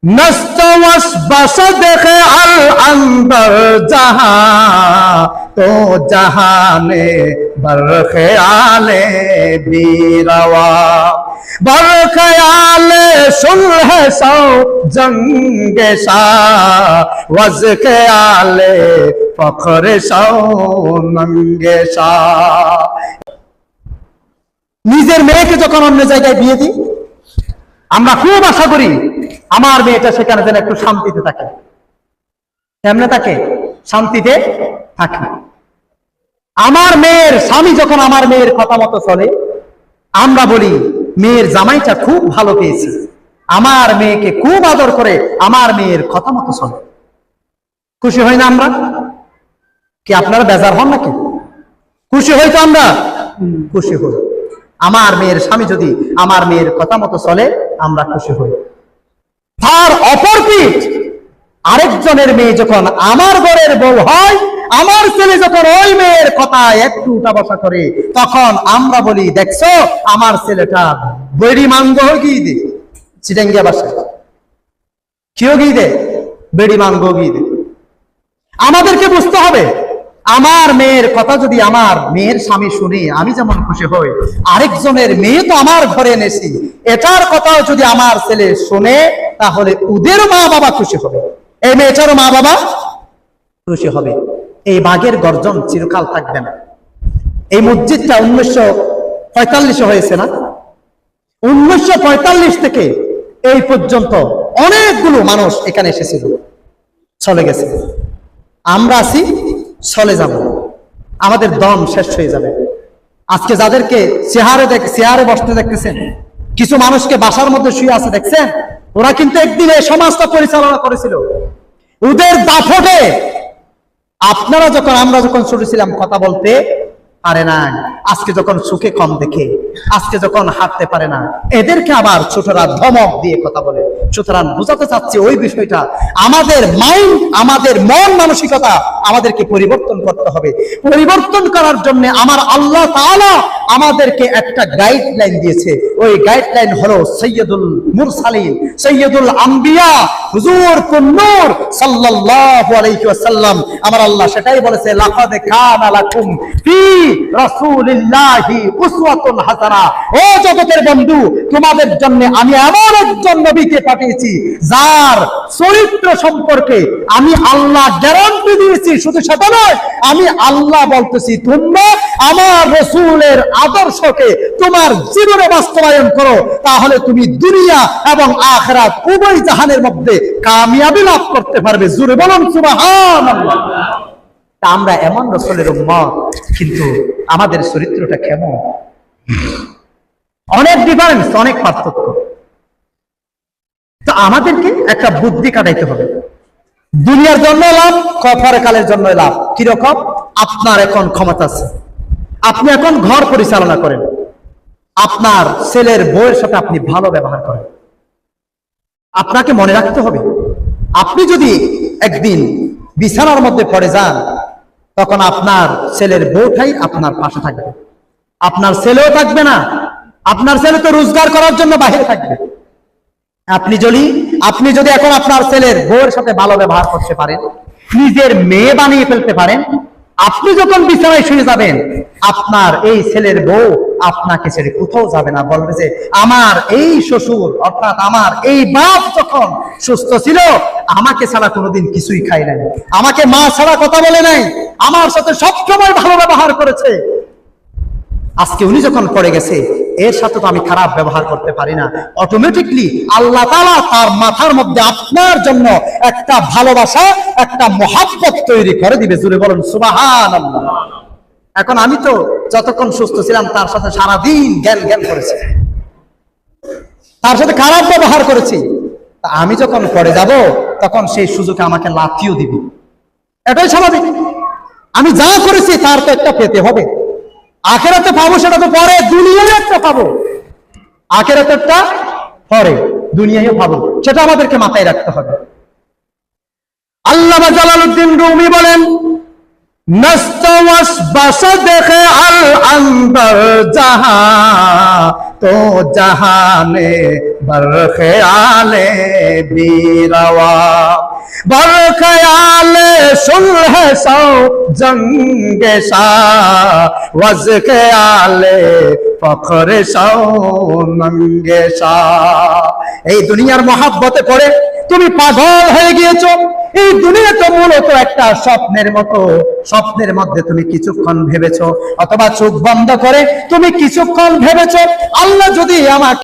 नस्तवश बस देखे अल अंदर जहां तो जहाने बरख्याले बीरवा बरख्याले सुलह सौ जंगे शाह वज ख्याले फख्र सौ नंगे शाह। নিজের মেয়েকে যখন অন্য জায়গায় বিয়ে দিই আমরা খুব আশা করি আমার মেয়েটা সেখানে যেন একটু শান্তিতে থাকে। কেমনে থাকে? শান্তিতে থাকে। আমার মেয়ের স্বামী যখন আমার মেয়ের কথা মতো চলে আমরা বলি মেয়ের জামাইটা খুব ভালো পেয়েছে, আমার মেয়েকে খুব আদর করে, আমার মেয়ের কথা মতো চলে। খুশি হই না আমরা? কি আপনারা বেজার হন নাকি? খুশি হই তো আমরা? খুশি হই। আমার মেয়ের স্বামী যদি আমার মেয়ের কথা মতো চলে আমরা খুশি হই। তার অপর পিঠ আরেকজনের মেয়ে যখন আমার ঘরের বউ হয়, আমার ছেলে যখন ওই মেয়ের কথা একটু উঠা বসা করে তখন আমরা বলি দেখছো আমার ছেলেটা বেড়ি মাঙ্গ গিয়ে দে। চিটাঙ্গিয়া বাসায় কেউ গিয়ে দে, বেড়ি মাঙ্গ গিয়ে দে। আমাদেরকে বুঝতে হবে আমার মেয়ের কথা যদি আমার মেয়ের স্বামী শুনে আমি যেমন খুশি হই, আরেকজনের মেয়ে তো আমার ঘরে এনেছি এটার কথাও যদি আমার ছেলে শুনে তাহলে ওদের মা বাবা খুশি হবে, এই মেয়েটারও মা বাবা খুশি হবে। এই বাঘের গর্জন চিরকাল থাকবে না। এই মসজিদটা 1945 হয়েছে না? 1945 থেকে এই পর্যন্ত অনেকগুলো মানুষ এখানে এসেছিল, চলে গেছে। আমরা আছি, চলে যাব, আমাদের দম শেষ হয়ে যাবে। আজকে যাদেরকে চেয়ারে বসতে দেখতেছেন, কিছু মানুষকে বাসার মধ্যে শুয়ে আছে দেখছেন, ওরা কিন্তু একদিন এই সমাজটা পরিচালনা করেছিল। ওদের দাপটে আপনারা যখন আমরা যখন ছোট ছিলাম কথা বলতে পারে না, আজকে যখন সুখে কম দেখে, আজকে যখন হাঁটতে পারে না, এদেরকে আবার ছোটরা ধমক দিয়ে কথা বলে। সুতরাং বোঝাতে চাচ্ছি ওই বিষয়টা আমাদের মাইন্ড, আমাদের মন মানসিকতা আমাদেরকে পরিবর্তন করতে হবে। পরিবর্তন করার জন্য আমার আল্লাহ তাআলা আমাদেরকে একটা গাইডলাইন দিয়েছে। ওই গাইডলাইন হলো সৈয়দুল মুরসালিন, সৈয়দুল আম্বিয়া হুজুর নূর সাল্লাল্লাহু আলাইহি ওয়াসাল্লাম। আমার আল্লাহ সেটাই বলেছে, লাকাদ কানা লাকুম ফি রাসূলিল্লাহি উসওয়াতুন হাসানাহ। ও জগতের বন্ধু, তোমাদের জন্য আমি এমন একজন নবীকে পাঠিয়েছি যার চরিত্র সম্পর্কে আমি আল্লাহ গ্যারান্টি দিয়েছি। শুধু সেটা নয়, আমি আল্লাহ বলতেছি তোমরা আমার রাসূলের আদর্শকে তোমার জীবনে বাস্তবায়ন করো, তাহলে তুমি দুনিয়া এবং আখিরাত উভয় জাহানের মধ্যে কামিয়াবি লাভ করতে পারবে। জোরে বলুন সুবহানাল্লাহ। আমরা এমন রাসূলের উম্মত, কিন্তু আমাদের চরিত্রটা কেমন? অনেক ডিফারেন্স, অনেক পার্থক্য। তো আমাদেরকে একটা বুদ্ধি কাটাইতে হবে। দুনিয়ার জন্য লাভ, পরকালের জন্য লাভ। কিরকম? আপনার এখন ক্ষমতা আছে, আপনি এখন ঘর পরিচালনা করেন, আপনার ছেলের বউয়ের সাথে আপনি ভালো ব্যবহার করেন। আপনাকে মনে রাখতে হবে আপনি যদি একদিন বিছানার মধ্যে পড়ে যান তখন আপনার ছেলের বউটাই আপনার পাশে থাকবে, আপনার ছেলেও থাকবে না। আপনার ছেলে তো রোজগার করার জন্য বাইরে থাকবে। আপনি যদি এখন আপনার ছেলের বউয়ের সাথে ভালো ব্যবহার করতে পারেন, নিজের মেয়ে বানিয়ে ফেলতে পারেন, আপনি যখন বিছানায় শুয়ে যাবেন আপনার এই ছেলের বউ আপনাকে ছেড়ে কোথাও যাবে না। বলবে যে আমার এই শ্বশুর অর্থাৎ আমার এই বাপ যখন সুস্থ ছিল আমাকে ছাড়া কোনোদিন কিছুই খাই নাই, আমাকে মা ছাড়া কথা বলে নাই, আমার সাথে সবসময় ভালো ব্যবহার করেছে। আজকে উনি যখন পড়ে গেছে এর সাথে তো আমি খারাপ ব্যবহার করতে পারি না। অটোমেটিকলি আল্লাহ তাআলা তার মাথার মধ্যে আপনার জন্য একটা ভালোবাসা, একটা মহাব্বত তৈরি করে দিবে। জোরে বলুন সুবহানাল্লাহ। এখন আমি তো যতক্ষণ সুস্থ ছিলাম তার সাথে সারাদিন জ্ঞান করেছি, তার সাথে খারাপ ব্যবহার করেছি। আমি যখন পড়ে যাব তখন সেই সুযোগে আমাকে লাথিও দিবে, এটাই স্বাভাবিক। আমি যা করেছি তার তো একটা পেতে হবে। আখিরাতে পাবো সেটা তো পরে, দুনিয়ায় একটা পাবো। আখিরাতে একটা পরে, দুনিয়ায়ও পাবো, সেটা আমাদেরকে মাথায় রাখতে হবে। আল্লামা জালালউদ্দিন রুমি বলেন, নস্তওয়াস বাসা দেখে আল আন্দর জাহা तो जहाने बरख्याले बीरवा बरख्याले सुलह सौ जंगे शाह वज ख्याले ফখরে সাও নঙ্গে শাহ। এই দুনিয়ার মহাব্বতে পড়ে তুমি পাগল হয়ে গিয়েছো। এই দুনিয়া তো মূলত একটা স্বপ্নের মতো, স্বপ্নের মধ্যে তুমি কিছুক্ষণ ভেবেছো, অথবা চোখ বন্ধ করে তুমি কিছুক্ষণ ভেবেছো আল্লাহ যদি আমাকে